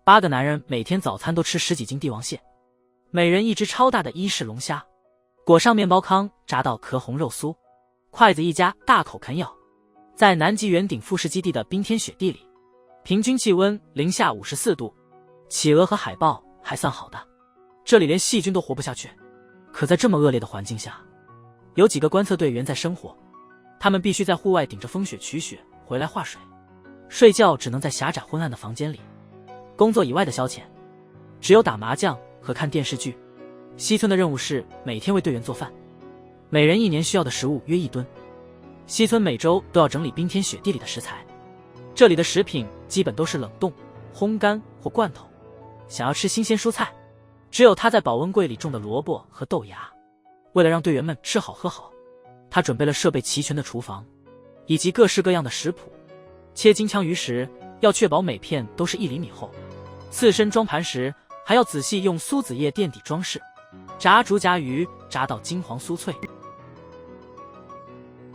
8个男人每天早餐都吃10几斤帝王蟹，每人1只超大的伊式龙虾，裹上面包糠炸到壳红肉酥，筷子一夹，大口啃咬。在南极圆顶副氏基地的冰天雪地里，平均气温零下54度，企鹅和海豹还算好的，这里连细菌都活不下去。可在这么恶劣的环境下，有几个观测队员在生活，他们必须在户外顶着风雪取雪回来化水，睡觉只能在狭窄昏暗的房间里。工作以外的消遣只有打麻将和看电视剧。西村的任务是每天为队员做饭，每人1年需要的食物约1吨。西村每周都要整理冰天雪地里的食材，这里的食品基本都是冷冻、烘干或罐头。想要吃新鲜蔬菜，只有他在保温柜里种的萝卜和豆芽。为了让队员们吃好喝好，他准备了设备齐全的厨房，以及各式各样的食谱。切金枪鱼时，要确保每片都是1厘米厚；刺身装盘时，还要仔细用苏子叶垫底装饰。炸竹夹鱼，炸到金黄酥脆，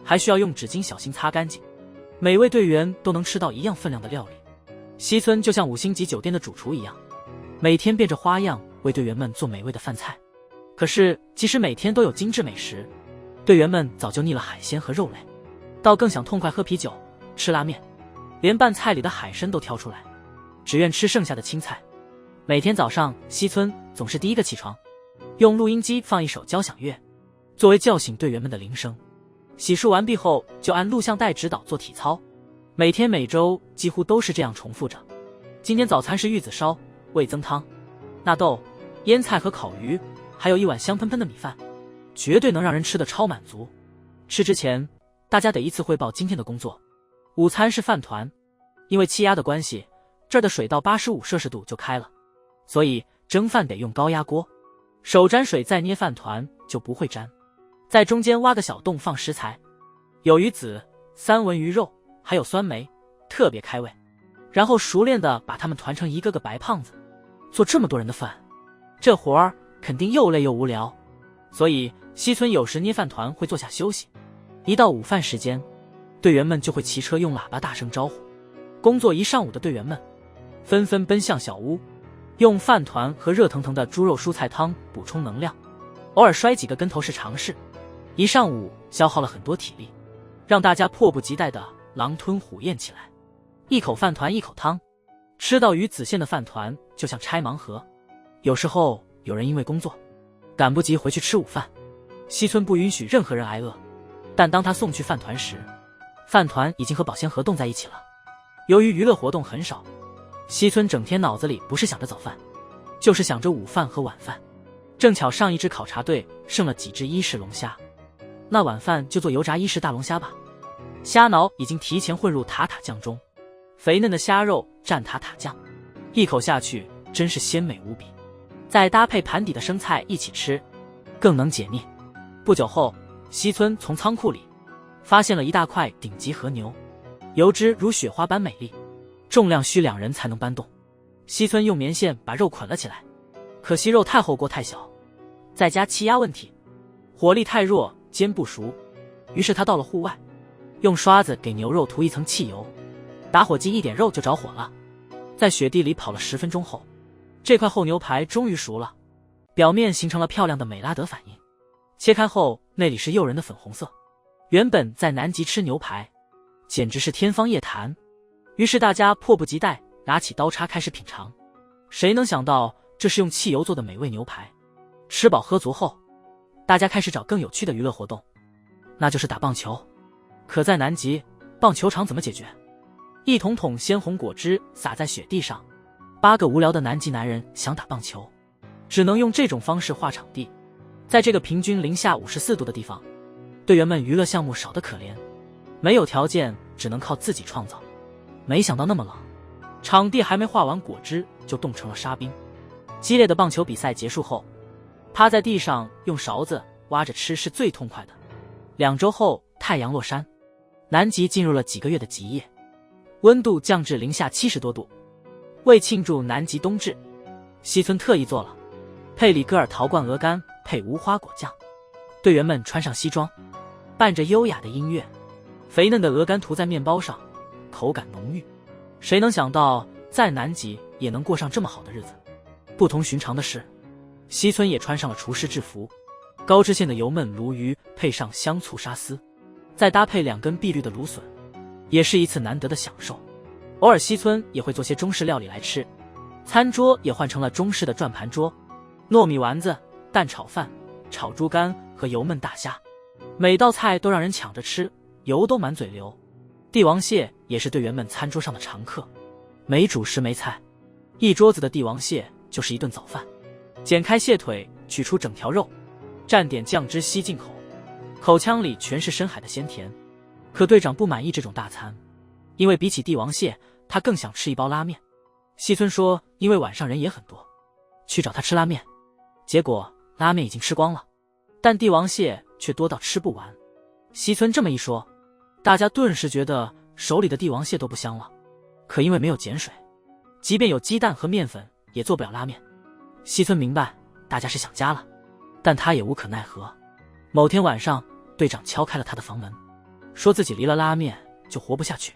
还需要用纸巾小心擦干净。每位队员都能吃到一样分量的料理。西村就像5星级酒店的主厨一样，每天变着花样为队员们做美味的饭菜。可是即使每天都有精致美食，队员们早就腻了海鲜和肉类，倒更想痛快喝啤酒、吃拉面，连拌菜里的海参都挑出来，只愿吃剩下的青菜。每天早上，西村总是第一个起床，用录音机放一首交响乐，作为叫醒队员们的铃声。洗漱完毕后，就按录像带指导做体操。每天每周几乎都是这样重复着。今天早餐是玉子烧、味增汤、纳豆、腌菜和烤鱼，还有一碗香喷喷的米饭，绝对能让人吃得超满足。吃之前，大家得依次汇报今天的工作。午餐是饭团，因为气压的关系，这儿的水到85摄氏度就开了，所以蒸饭得用高压锅，手沾水再捏饭团就不会粘。在中间挖个小洞放食材，有鱼子、三文鱼肉，还有酸梅，特别开胃。然后熟练地把它们团成一个个白胖子。做这么多人的饭，这活儿肯定又累又无聊，所以西村有时捏饭团会坐下休息。一到午饭时间，队员们就会骑车用喇叭大声招呼。工作一上午的队员们纷纷奔向小屋，用饭团和热腾腾的猪肉蔬菜汤补充能量，偶尔摔几个跟头是常事。一上午消耗了很多体力，让大家迫不及待地狼吞虎咽起来。一口饭团一口汤，吃到鱼子馅的饭团就像拆盲盒。有时候有人因为工作赶不及回去吃午饭，西村不允许任何人挨饿，但当他送去饭团时，饭团已经和保鲜盒冻在一起了。由于娱乐活动很少，西村整天脑子里不是想着早饭，就是想着午饭和晚饭。正巧上一支考察队剩了几只伊式龙虾，那晚饭就做油炸伊式大龙虾吧。虾脑已经提前混入塔塔酱中，肥嫩的虾肉蘸塔塔酱，一口下去真是鲜美无比。再搭配盘底的生菜一起吃，更能解腻。不久后，西村从仓库里发现了一大块顶级和牛，油脂如雪花般美丽，重量需2人才能搬动。西村用棉线把肉捆了起来，可惜肉太厚锅太小，再加气压问题，火力太弱煎不熟。于是他到了户外，用刷子给牛肉涂一层汽油，打火机一点肉就着火了。在雪地里跑了10分钟后，这块厚牛排终于熟了，表面形成了漂亮的美拉德反应。切开后，那里是诱人的粉红色。原本在南极吃牛排简直是天方夜谭，于是大家迫不及待拿起刀叉开始品尝。谁能想到这是用汽油做的美味牛排。吃饱喝足后，大家开始找更有趣的娱乐活动，那就是打棒球。可在南极，棒球场怎么解决？一桶桶鲜红果汁洒在雪地上，8个无聊的南极男人想打棒球，只能用这种方式划场地。在这个平均零下54度的地方，队员们娱乐项目少得可怜，没有条件，只能靠自己创造。没想到那么冷，场地还没化完果汁就冻成了沙冰。激烈的棒球比赛结束后，趴在地上用勺子挖着吃是最痛快的。2周后，太阳落山，南极进入了几个月的极夜，温度降至零下70多度。为庆祝南极冬至，西村特意做了佩里戈尔陶罐鹅肝配无花果酱。队员们穿上西装，伴着优雅的音乐，肥嫩的鹅肝涂在面包上，口感浓郁。谁能想到在南极也能过上这么好的日子。不同寻常的是，西村也穿上了厨师制服，高知县的油焖鲈鱼配上香醋沙司，再搭配2根碧绿的芦笋，也是一次难得的享受。偶尔西村也会做些中式料理来吃，餐桌也换成了中式的转盘桌，糯米丸子、蛋炒饭、炒猪肝和油焖大虾，每道菜都让人抢着吃，油都满嘴流。帝王蟹也是队员们餐桌上的常客，没主食没菜，一桌子的帝王蟹就是一顿早饭。剪开蟹腿，取出整条肉，蘸点酱汁吸进口，口腔里全是深海的鲜甜。可队长不满意这种大餐，因为比起帝王蟹，他更想吃一包拉面。西村说因为晚上人也很多，去找他吃拉面，结果拉面已经吃光了，但帝王蟹却多到吃不完。西村这么一说，大家顿时觉得手里的帝王蟹都不香了。可因为没有碱水，即便有鸡蛋和面粉也做不了拉面。西村明白大家是想家了，但他也无可奈何。某天晚上，队长敲开了他的房门，说自己离了拉面就活不下去，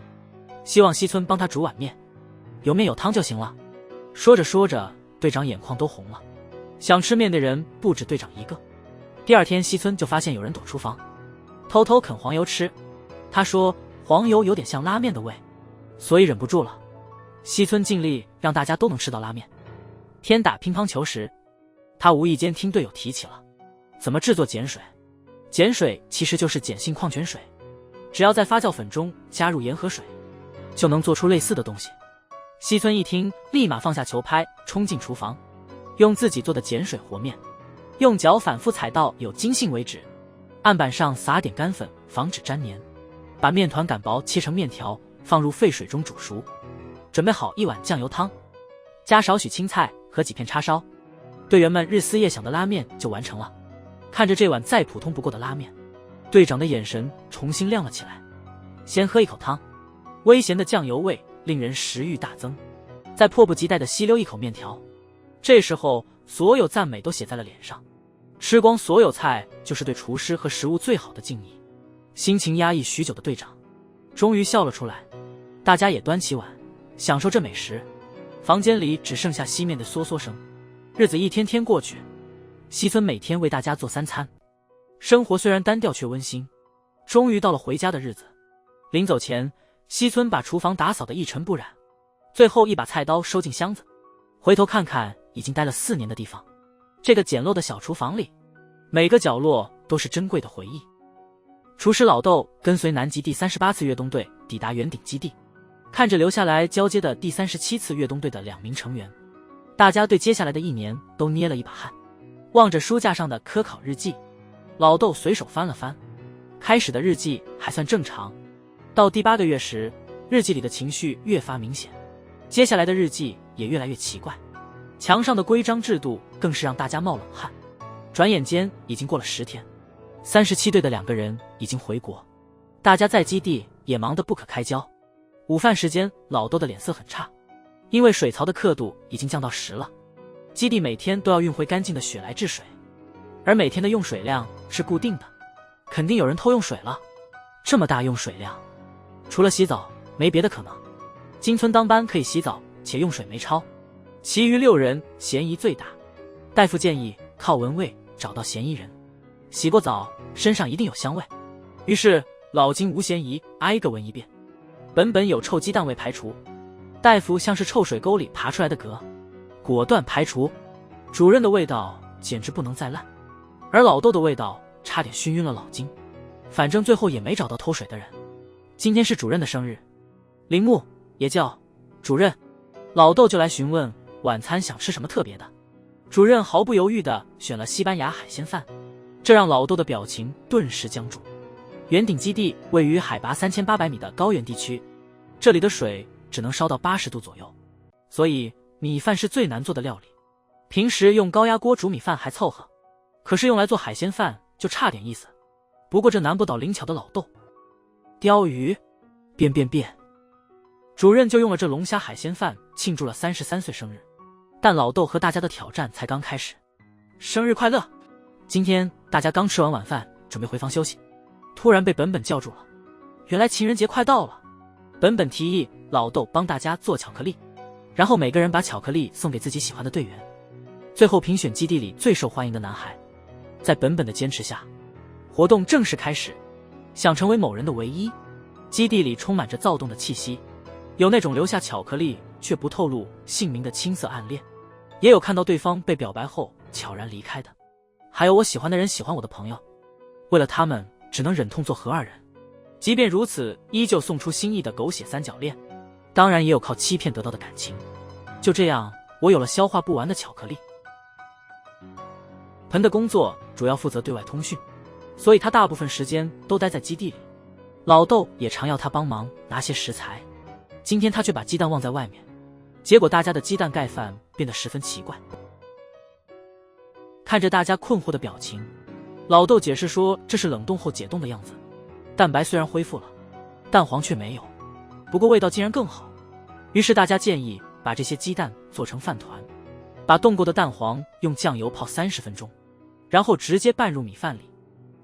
希望西村帮他煮碗面，有面有汤就行了。说着说着，队长眼眶都红了。想吃面的人不止队长一个。第二天，西村就发现有人躲厨房，偷偷啃黄油吃。他说黄油有点像拉面的味，所以忍不住了。西村尽力让大家都能吃到拉面。天打乒乓球时，他无意间听队友提起了怎么制作碱水。碱水其实就是碱性矿泉水，只要在发酵粉中加入盐和水，就能做出类似的东西。西村一听，立马放下球拍，冲进厨房，用自己做的碱水和面，用脚反复踩到有筋性为止，案板上撒点干粉，防止粘黏，把面团擀薄切成面条，放入沸水中煮熟。准备好一碗酱油汤，加少许青菜和几片叉烧，队员们日思夜想的拉面就完成了。看着这碗再普通不过的拉面，队长的眼神重新亮了起来。先喝一口汤，微咸的酱油味令人食欲大增，再迫不及待地吸溜一口面条。这时候所有赞美都写在了脸上，吃光所有菜就是对厨师和食物最好的敬意。心情压抑许久的队长终于笑了出来，大家也端起碗享受这美食。房间里只剩下吸面的嗦嗦声。日子一天天过去，西村每天为大家做3餐，生活虽然单调却温馨。终于到了回家的日子，临走前，西村把厨房打扫得一尘不染，最后一把菜刀收进箱子，回头看看已经待了4年的地方。这个简陋的小厨房里，每个角落都是珍贵的回忆。厨师老豆跟随南极第38次越冬队抵达圆顶基地，看着留下来交接的第37次越冬队的2名成员，大家对接下来的1年都捏了一把汗。望着书架上的科考日记，老豆随手翻了翻，开始的日记还算正常，到第8个月时，日记里的情绪越发明显，接下来的日记也越来越奇怪，墙上的规章制度更是让大家冒冷汗。转眼间已经过了10天，37队的2个人已经回国，大家在基地也忙得不可开交。午饭时间，老豆的脸色很差，因为水槽的刻度已经降到10了。基地每天都要运回干净的雪来治水，而每天的用水量是固定的，肯定有人偷用水了。这么大用水量，除了洗澡没别的可能。金村当班可以洗澡且用水没超，其余6人嫌疑最大。大夫建议靠闻味找到嫌疑人，洗过澡身上一定有香味。于是老金无嫌疑挨个闻一遍，本本有臭鸡蛋味排除。大夫像是臭水沟里爬出来的蛤，果断排除。主任的味道简直不能再烂，而老豆的味道差点熏晕了老金。反正最后也没找到偷水的人。今天是主任的生日，铃木也叫主任，老豆就来询问晚餐想吃什么特别的。主任毫不犹豫地选了西班牙海鲜饭，这让老豆的表情顿时僵住。圆顶基地位于海拔3800米的高原地区，这里的水只能烧到80度左右，所以米饭是最难做的料理。平时用高压锅煮米饭还凑合，可是用来做海鲜饭就差点意思。不过这难不倒灵巧的老豆。鲷鱼，变。主任就用了这龙虾海鲜饭庆祝了33岁生日。但老豆和大家的挑战才刚开始。生日快乐！今天大家刚吃完晚饭，准备回房休息，突然被本本叫住了。原来情人节快到了，本本提议老豆帮大家做巧克力。然后每个人把巧克力送给自己喜欢的队员，最后评选基地里最受欢迎的男孩。在本本的坚持下，活动正式开始。想成为某人的唯一，基地里充满着躁动的气息，有那种留下巧克力却不透露姓名的青涩暗恋，也有看到对方被表白后悄然离开的，还有我喜欢的人喜欢我的朋友，为了他们只能忍痛做核二人，即便如此依旧送出心意的狗血三角恋。当然也有靠欺骗得到的感情。就这样，我有了消化不完的巧克力。盆的工作主要负责对外通讯，所以他大部分时间都待在基地里。老豆也常要他帮忙拿些食材，今天他却把鸡蛋忘在外面，结果大家的鸡蛋盖饭变得十分奇怪。看着大家困惑的表情，老豆解释说这是冷冻后解冻的样子，蛋白虽然恢复了，蛋黄却没有，不过味道竟然更好。于是大家建议把这些鸡蛋做成饭团，把冻过的蛋黄用酱油泡30分钟，然后直接拌入米饭里，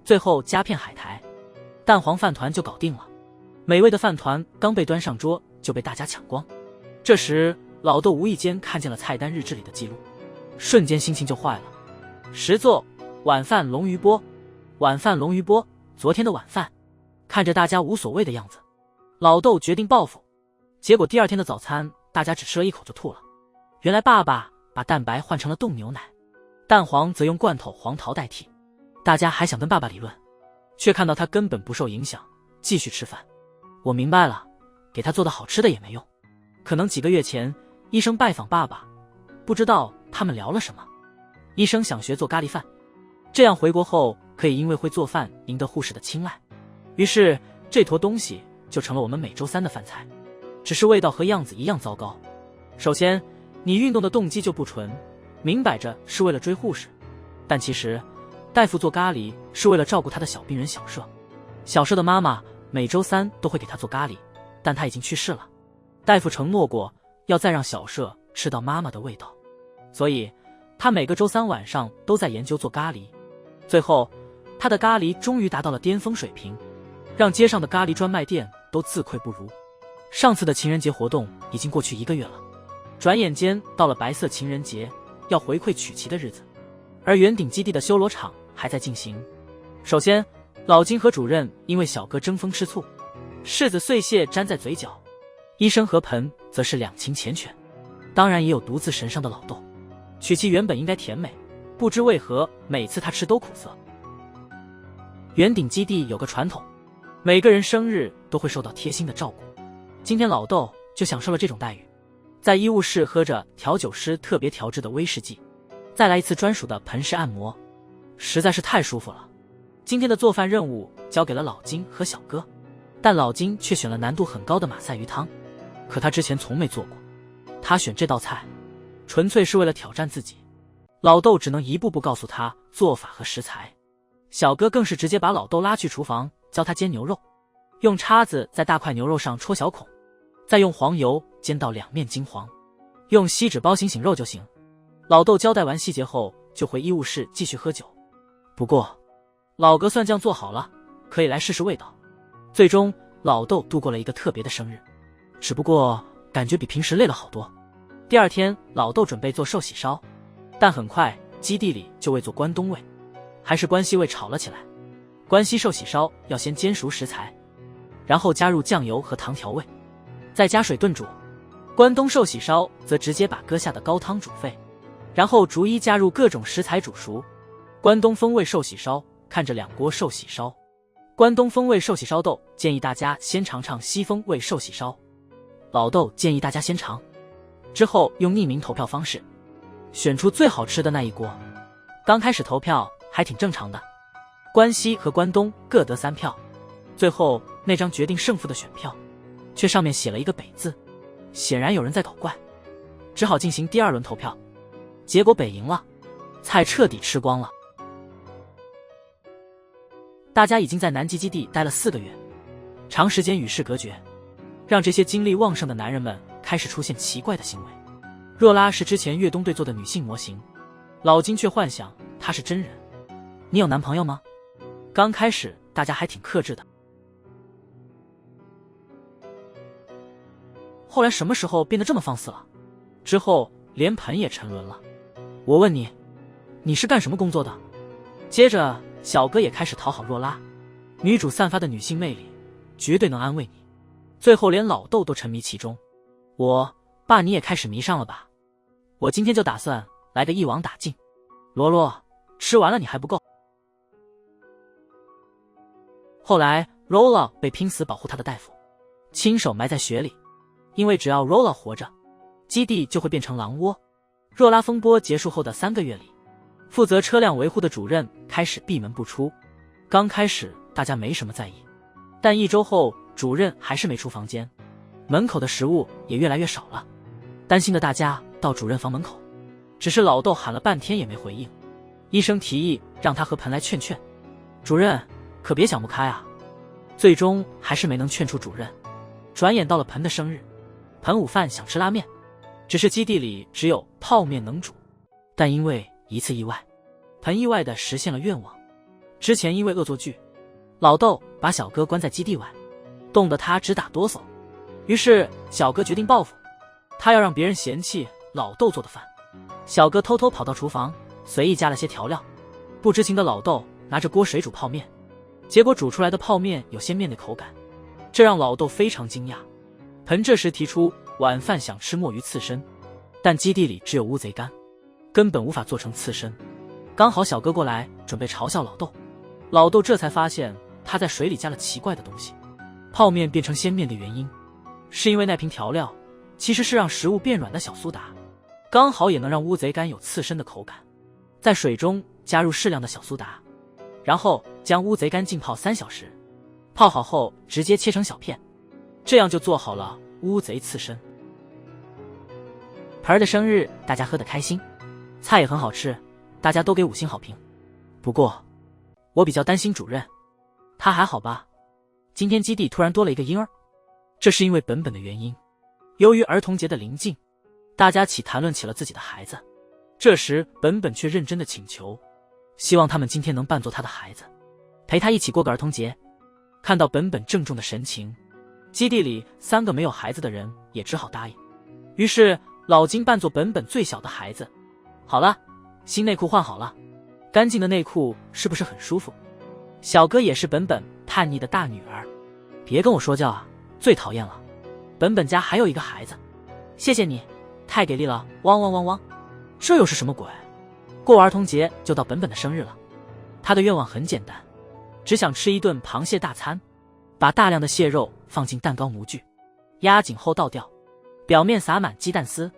最后加片海苔，蛋黄饭团就搞定了。美味的饭团刚被端上桌就被大家抢光。这时老豆无意间看见了菜单日志里的记录，瞬间心情就坏了。实作晚饭龙鱼波，晚饭龙鱼波，昨天的晚饭。看着大家无所谓的样子，老豆决定报复。结果第二天的早餐大家只吃了一口就吐了。原来爸爸把蛋白换成了冻牛奶，蛋黄则用罐头黄桃代替。大家还想跟爸爸理论，却看到他根本不受影响，继续吃饭。我明白了，给他做的好吃的也没用。可能几个月前医生拜访爸爸，不知道他们聊了什么。医生想学做咖喱饭，这样回国后可以因为会做饭赢得护士的青睐。于是这坨东西就成了我们每周3的饭菜，只是味道和样子一样糟糕。首先你运动的动机就不纯，明摆着是为了追护士，但其实大夫做咖喱是为了照顾他的小病人小舍。小舍的妈妈每周3都会给他做咖喱，但他已经去世了，大夫承诺过要再让小舍吃到妈妈的味道，所以他每个周3晚上都在研究做咖喱。最后他的咖喱终于达到了巅峰水平，让街上的咖喱专卖店都自愧不如。上次的情人节活动已经过去1个月了，转眼间到了白色情人节要回馈曲奇的日子，而圆顶基地的修罗场还在进行。首先老金和主任因为小哥争风吃醋，柿子碎屑粘在嘴角，医生和盆则是两情缱绻，当然也有独自神伤的老豆。曲奇原本应该甜美，不知为何每次他吃都苦涩。圆顶基地有个传统，每个人生日都会受到贴心的照顾，今天老豆就享受了这种待遇。在医务室喝着调酒师特别调制的威士忌，再来一次专属的盆式按摩，实在是太舒服了。今天的做饭任务交给了老金和小哥，但老金却选了难度很高的马赛鱼汤，可他之前从没做过，他选这道菜纯粹是为了挑战自己。老豆只能一步步告诉他做法和食材，小哥更是直接把老豆拉去厨房教他煎牛肉，用叉子在大块牛肉上戳小孔，再用黄油煎到两面金黄，用锡纸包醒醒肉就行。老豆交代完细节后就回医务室继续喝酒。不过老格蒜酱做好了，可以来试试味道。最终老豆度过了一个特别的生日，只不过感觉比平时累了好多。第二天老豆准备做寿喜烧，但很快基地里就为做关东味还是关西味吵了起来。关西寿喜烧要先煎熟食材，然后加入酱油和糖调味，再加水炖煮。关东寿喜烧则直接把搁下的高汤煮沸，然后逐一加入各种食材煮熟。关东风味寿喜烧看着2锅寿喜烧，关东风味寿喜烧豆建议大家先尝尝西风味寿喜烧，老豆建议大家先尝，之后用匿名投票方式选出最好吃的那一锅。刚开始投票还挺正常的，关西和关东各得3票，最后那张决定胜负的选票却上面写了一个北字，显然有人在搞怪，只好进行第2轮投票。结果北赢了，菜彻底吃光了。大家已经在南极基地待了4个月，长时间与世隔绝，让这些精力旺盛的男人们开始出现奇怪的行为。若拉是之前粤东队做的女性模型，老金却幻想她是真人。你有男朋友吗？刚开始大家还挺克制的，后来什么时候变得这么放肆了？之后连盆也沉沦了。我问你，你是干什么工作的？接着小哥也开始讨好若拉，女主散发的女性魅力绝对能安慰你。最后连老豆都沉迷其中。爸你也开始迷上了吧？我今天就打算来个一网打尽。罗罗，吃完了你还不够。后来 Rolla 被拼死保护他的大夫亲手埋在雪里，因为只要 Rolla 活着，基地就会变成狼窝。若拉风波结束后的3个月里，负责车辆维护的主任开始闭门不出。刚开始大家没什么在意，但1周后主任还是没出房间，门口的食物也越来越少了。担心的大家到主任房门口，只是老豆喊了半天也没回应。医生提议让他和盆来劝劝，主任可别想不开啊。最终还是没能劝出主任。转眼到了盆的生日，盆午饭想吃拉面，只是基地里只有泡面能煮。但因为一次意外，盆意外地实现了愿望。之前因为恶作剧，老豆把小哥关在基地外，冻得他直打哆嗦。于是小哥决定报复，他要让别人嫌弃老豆做的饭。小哥偷偷跑到厨房，随意加了些调料。不知情的老豆拿着锅水煮泡面，结果煮出来的泡面有些面的口感，这让老豆非常惊讶。盆这时提出晚饭想吃墨鱼刺身，但基地里只有乌贼干，根本无法做成刺身。刚好小哥过来准备嘲笑老豆，老豆这才发现他在水里加了奇怪的东西。泡面变成鲜面的原因是因为那瓶调料其实是让食物变软的小苏打，刚好也能让乌贼干有刺身的口感。在水中加入适量的小苏打，然后将乌贼干浸泡3小时，泡好后直接切成小片，这样就做好了乌贼刺身。盆儿的生日大家喝得开心，菜也很好吃，大家都给5星好评。不过我比较担心主任，他还好吧？今天基地突然多了一个婴儿，这是因为本本的原因。由于儿童节的临近，大家谈论起了自己的孩子。这时本本却认真的请求，希望他们今天能扮作他的孩子，陪他一起过个儿童节。看到本本郑重的神情，基地里3个没有孩子的人也只好答应。于是老金扮作本本最小的孩子。好了，新内裤换好了，干净的内裤是不是很舒服？小哥也是本本叛逆的大女儿，别跟我说教啊，最讨厌了。本本家还有一个孩子，谢谢你，太给力了，汪汪汪汪。这又是什么鬼？过儿童节就到本本的生日了，他的愿望很简单，只想吃一顿螃蟹大餐，把大量的蟹肉放进蛋糕模具，压紧后倒掉，表面撒满鸡蛋丝，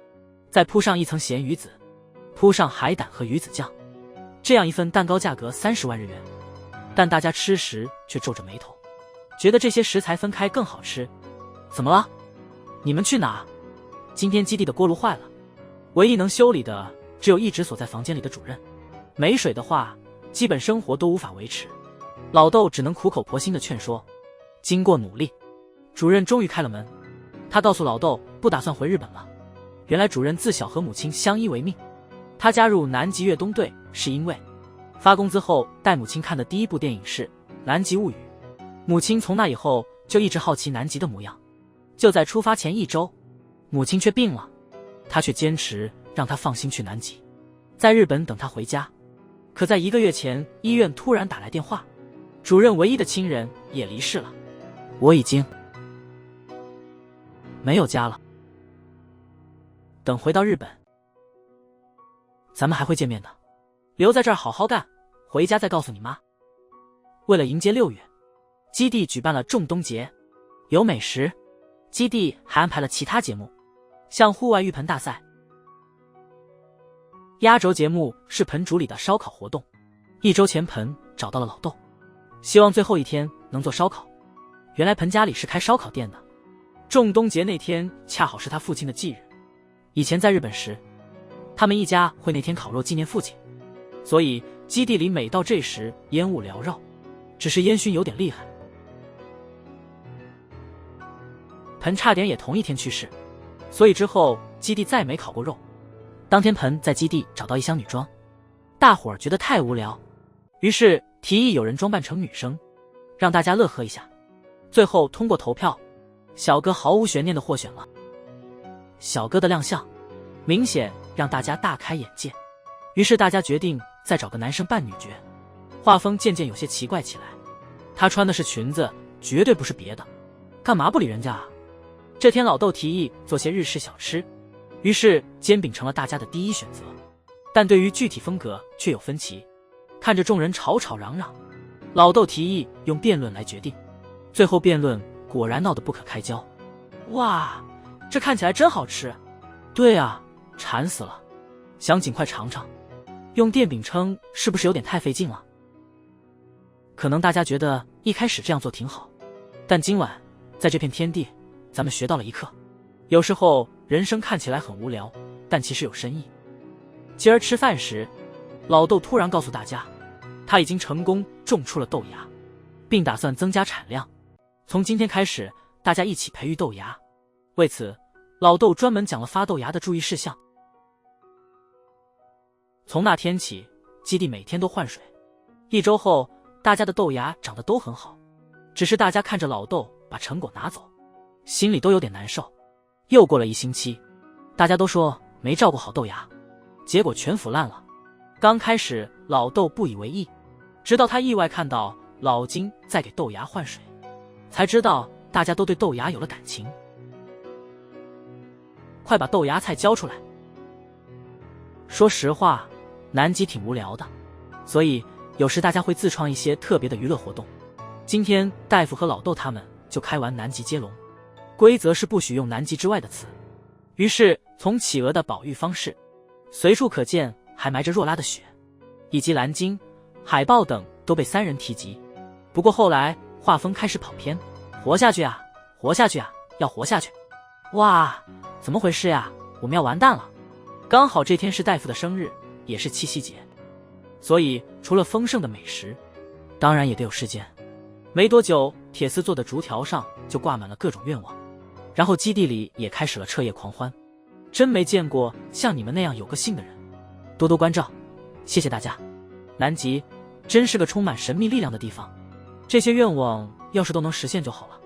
再铺上一层咸鱼子，铺上海胆和鱼子酱。这样一份蛋糕价格30万日元，但大家吃时却皱着眉头，觉得这些食材分开更好吃。怎么了？你们去哪？今天基地的锅炉坏了，唯一能修理的只有一直锁在房间里的主任，没水的话基本生活都无法维持。老豆只能苦口婆心的劝说。经过努力，主任终于开了门。他告诉老豆不打算回日本了。原来主任自小和母亲相依为命，他加入南极越冬队是因为发工资后带母亲看的第一部电影是《南极物语》，母亲从那以后就一直好奇南极的模样。就在出发前1周，母亲却病了，他却坚持让他放心去南极，在日本等他回家。可在1个月前，医院突然打来电话，主任唯一的亲人也离世了。我已经没有家了，等回到日本，咱们还会见面的。留在这儿好好干，回家再告诉你妈。为了迎接6月，基地举办了仲冬节，有美食，基地还安排了其他节目，像户外浴盆大赛。压轴节目是盆主里的烧烤活动。1周前盆找到了老豆，希望最后一天能做烧烤。原来盆家里是开烧烤店的，仲冬节那天恰好是他父亲的忌日。以前在日本时，他们一家会那天烤肉纪念父亲，所以基地里每到这时烟雾缭绕，只是烟熏有点厉害。盆差点也同一天去世，所以之后基地再没烤过肉。当天盆在基地找到一箱女装，大伙儿觉得太无聊，于是提议有人装扮成女生，让大家乐呵一下。最后通过投票，小哥毫无悬念的获选了。小哥的亮相明显让大家大开眼界。于是大家决定再找个男生扮女角。画风渐渐有些奇怪起来，她穿的是裙子，绝对不是别的，干嘛不理人家啊？这天老豆提议做些日式小吃，于是煎饼成了大家的第一选择，但对于具体风格却有分歧。看着众人吵吵嚷嚷，老豆提议用辩论来决定，最后辩论果然闹得不可开交。哇，这看起来真好吃。对啊，馋死了，想尽快尝尝。用电饼铛是不是有点太费劲了？可能大家觉得一开始这样做挺好，但今晚在这片天地，咱们学到了一课。有时候人生看起来很无聊，但其实有深意。今儿吃饭时，老豆突然告诉大家，他已经成功种出了豆芽，并打算增加产量。从今天开始，大家一起培育豆芽。为此，老豆专门讲了发豆芽的注意事项。从那天起，基地每天都换水。1周后，大家的豆芽长得都很好，只是大家看着老豆把成果拿走，心里都有点难受。又过了1星期，大家都说没照顾好豆芽，结果全腐烂了。刚开始老豆不以为意，直到他意外看到老金在给豆芽换水，才知道大家都对豆芽有了感情。快把豆芽菜交出来。说实话，南极挺无聊的，所以有时大家会自创一些特别的娱乐活动。今天大夫和老豆他们就开玩南极接龙，规则是不许用南极之外的词。于是从企鹅的保育方式，随处可见还埋着若拉的血，以及蓝鲸、海豹等都被3人提及。不过后来画风开始跑偏，活下去啊，活下去啊，要活下去。哇，怎么回事呀？我们要完蛋了。刚好这天是大夫的生日，也是七夕节，所以除了丰盛的美食，当然也得有事件。没多久，铁丝做的竹条上就挂满了各种愿望，然后基地里也开始了彻夜狂欢。真没见过像你们那样有个性的人，多多关照，谢谢大家。南极真是个充满神秘力量的地方，这些愿望要是都能实现就好了。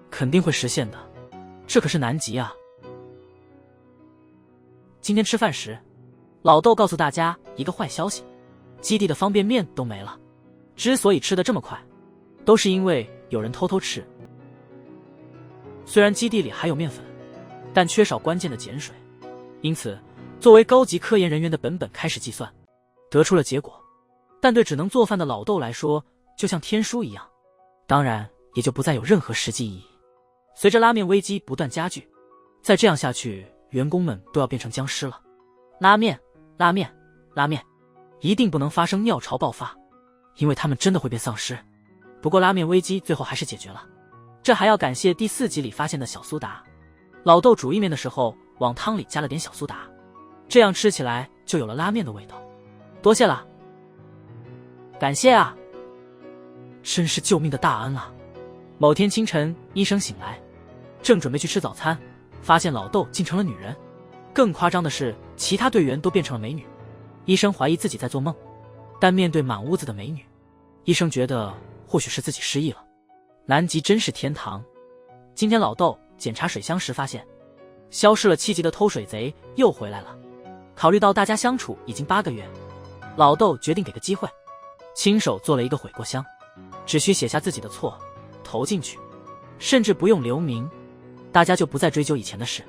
肯定会实现的，这可是南极啊。今天吃饭时，老豆告诉大家一个坏消息，基地的方便面都没了。之所以吃得这么快，都是因为有人偷偷吃。虽然基地里还有面粉，但缺少关键的碱水，因此作为高级科研人员的本开始计算，得出了结果。但对只能做饭的老豆来说，就像天书一样，当然也就不再有任何实际意义。随着拉面危机不断加剧，再这样下去，员工们都要变成僵尸了。拉面，拉面，拉面，一定不能发生尿潮爆发，因为他们真的会变丧尸。不过拉面危机最后还是解决了，这还要感谢第4集里发现的小苏打。老豆煮意面的时候往汤里加了点小苏打，这样吃起来就有了拉面的味道。多谢了，感谢啊，真是救命的大恩啊。某天清晨，医生醒来，正准备去吃早餐，发现老豆竟成了女人。更夸张的是，其他队员都变成了美女。医生怀疑自己在做梦，但面对满屋子的美女，医生觉得或许是自己失忆了。南极真是天堂。今天老豆检查水箱时发现，消失了7级的偷水贼又回来了。考虑到大家相处已经8个月，老豆决定给个机会，亲手做了一个悔过箱，只需写下自己的错，投进去，甚至不用留名，大家就不再追究以前的事。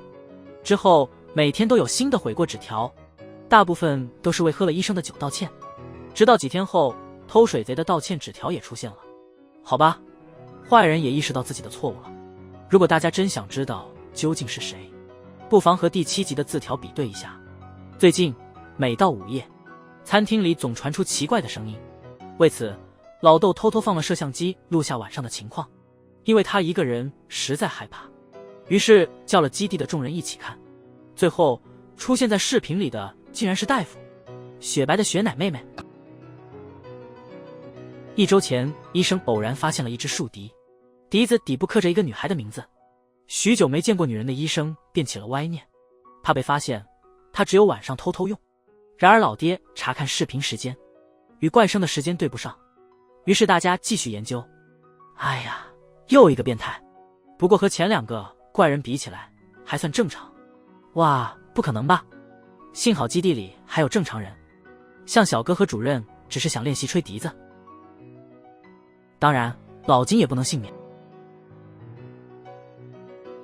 之后每天都有新的悔过纸条，大部分都是为喝了医生的酒道歉。直到几天后，偷水贼的道歉纸条也出现了。好吧，坏人也意识到自己的错误了。如果大家真想知道究竟是谁，不妨和第7集的字条比对一下。最近每到午夜，餐厅里总传出奇怪的声音，为此老豆偷偷放了摄像机录下晚上的情况，因为他一个人实在害怕，于是叫了基地的众人一起看。最后出现在视频里的竟然是大夫，雪白的雪奶妹妹。1周前，医生偶然发现了一只树笛，笛子底部刻着一个女孩的名字。许久没见过女人的医生便起了歪念，怕被发现，他只有晚上偷偷用。然而老爹查看视频时间与怪声的时间对不上，于是大家继续研究。哎呀，又一个变态，不过和前2个怪人比起来还算正常。哇，不可能吧，幸好基地里还有正常人，像小哥和主任只是想练习吹笛子。当然，老金也不能幸免。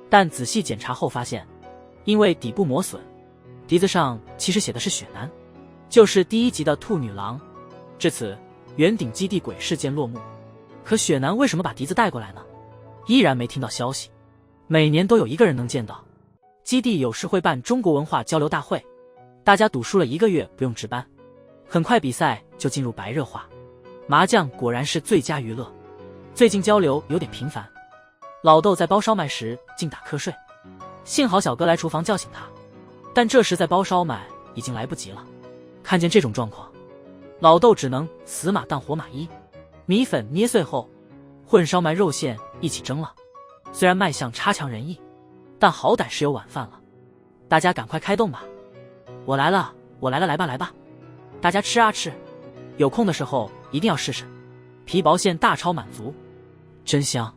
但仔细检查后发现，因为底部磨损，笛子上其实写的是雪男，就是第1集的兔女郎。至此，圆顶基地鬼事件落幕。可雪男为什么把笛子带过来呢？依然没听到消息。每年都有1个人能见到。基地有时会办中国文化交流大会，大家赌输了1个月不用值班，很快比赛就进入白热化。麻将果然是最佳娱乐。最近交流有点频繁，老豆在包烧麦时竟打瞌睡，幸好小哥来厨房叫醒他，但这时在包烧麦已经来不及了。看见这种状况，老豆只能死马当活马医，米粉捏碎后混烧麦肉馅一起蒸了。虽然卖相差强人意，但好歹是有晚饭了。大家赶快开动吧，我来了，来吧来吧，大家吃啊吃，有空的时候一定要试试，皮薄馅大超满足，真香。